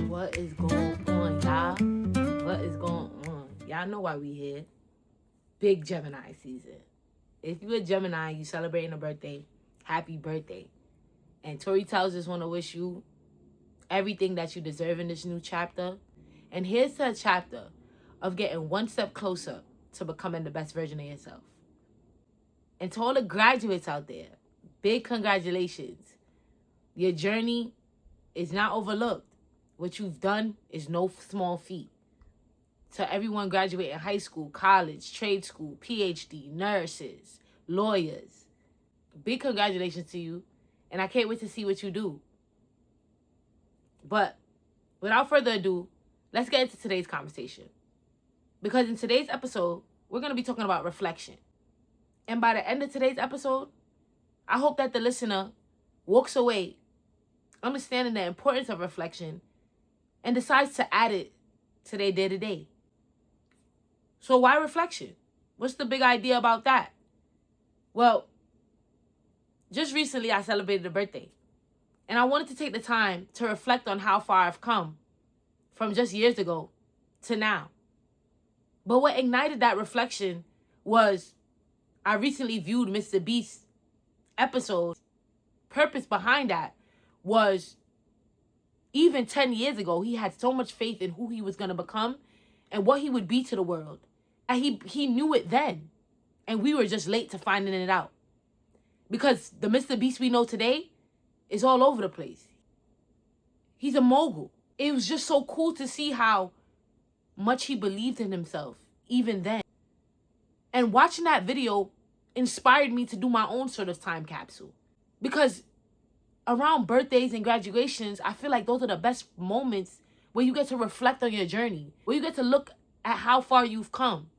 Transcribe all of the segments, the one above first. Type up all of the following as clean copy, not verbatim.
What is going on, y'all? What is going on? Y'all know why we here. Big Gemini season. If you're a Gemini, you celebrating a birthday, happy birthday. And Tori tells us want to wish you everything that you deserve in this new chapter. And here's to a chapter of getting one step closer to becoming the best version of yourself. And to all the graduates out there, big congratulations. Your journey is not overlooked. What you've done is no small feat. To everyone graduating high school, college, trade school, PhD, nurses, lawyers, big congratulations to you. And I can't wait to see what you do. But without further ado, let's get into today's conversation. Because in today's episode, we're going to be talking about reflection. And by the end of today's episode, I hope that the listener walks away understanding the importance of reflection and decides to add it to their day-to-day. So why reflection? What's the big idea about that? Well, just recently I celebrated a birthday. And I wanted to take the time to reflect on how far I've come from just years ago to now. But what ignited that reflection was I recently viewed Mr. Beast's episode. Purpose behind that was even 10 years ago, he had so much faith in who he was going to become and what he would be to the world. And he knew it then. And we were just late to finding it out. Because the Mr. Beast we know today is all over the place. He's a mogul. It was just so cool to see how much he believed in himself, even then. And watching that video inspired me to do my own sort of time capsule. Because around birthdays and graduations, I feel like those are the best moments where you get to reflect on your journey, where you get to look at how far you've come.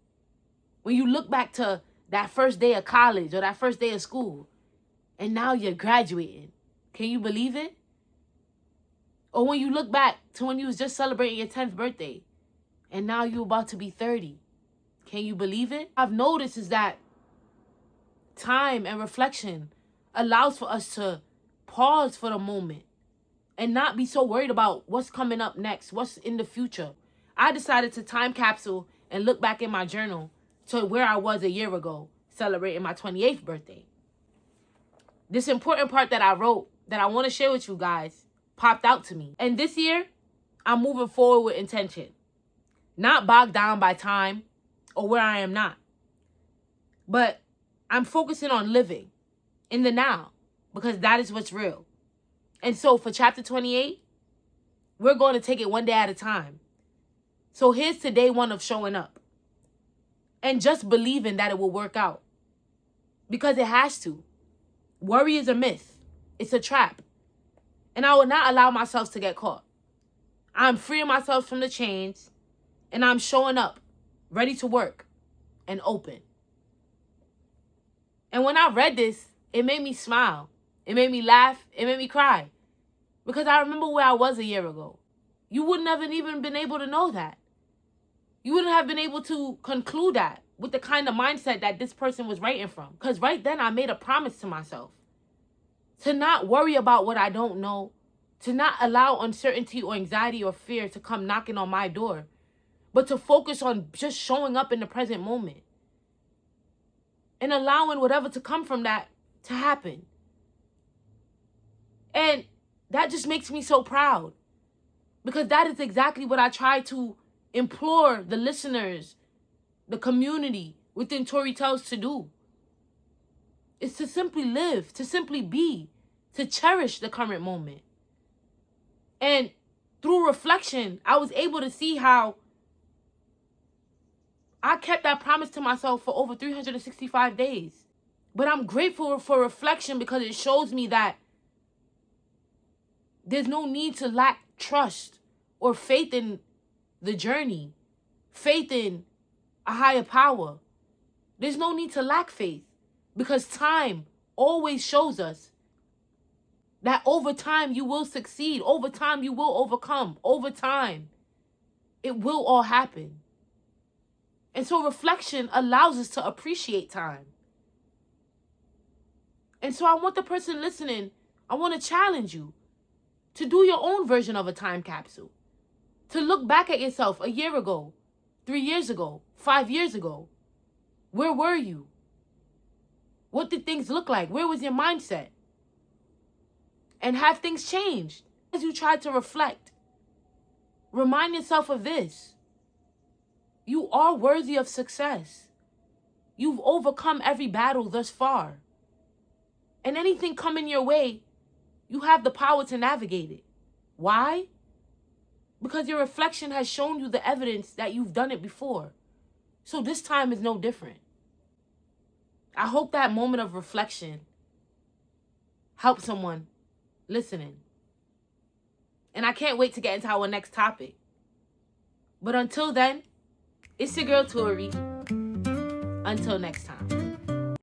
When you look back to that first day of college or that first day of school, and now you're graduating. Can you believe it? Or when you look back to when you was just celebrating your 10th birthday, and now you're about to be 30. Can you believe it? I've noticed is that time and reflection allows for us to pause for the moment and not be so worried about what's coming up next, what's in the future. I decided to time capsule and look back in my journal to where I was a year ago, celebrating my 28th birthday. This important part that I wrote that I want to share with you guys popped out to me. And this year, I'm moving forward with intention, not bogged down by time or where I am not. But I'm focusing on living in the now, because that is what's real. And so for chapter 28, we're going to take it one day at a time. So here's to day one of showing up. And just believing that it will work out. Because it has to. Worry is a myth. It's a trap. And I will not allow myself to get caught. I'm freeing myself from the chains. And I'm showing up, ready to work and open. And when I read this, it made me smile. It made me laugh. It made me cry. Because I remember where I was a year ago. You wouldn't have even been able to know that. You wouldn't have been able to conclude that with the kind of mindset that this person was writing from. Because right then I made a promise to myself to not worry about what I don't know, to not allow uncertainty or anxiety or fear to come knocking on my door, but to focus on just showing up in the present moment and allowing whatever to come from that to happen. And that just makes me so proud, because that is exactly what I try to implore the listeners, the community within Tori Tells to do. It's to simply live, to simply be, to cherish the current moment. And through reflection, I was able to see how I kept that promise to myself for over 365 days. But I'm grateful for reflection because it shows me that there's no need to lack trust or faith in the journey, faith in a higher power. There's no need to lack faith, because time always shows us that over time you will succeed. Over time you will overcome. Over time it will all happen. And so reflection allows us to appreciate time. And so I want the person listening, I want to challenge you to do your own version of a time capsule. To look back at yourself a year ago, 3 years ago, 5 years ago. Where were you? What did things look like? Where was your mindset? And have things changed? As you try to reflect, remind yourself of this. You are worthy of success. You've overcome every battle thus far. And anything coming your way, you have the power to navigate it. Why? Because your reflection has shown you the evidence that you've done it before. So this time is no different. I hope that moment of reflection helps someone listening. And I can't wait to get into our next topic. But until then, it's your girl Tori. Until next time.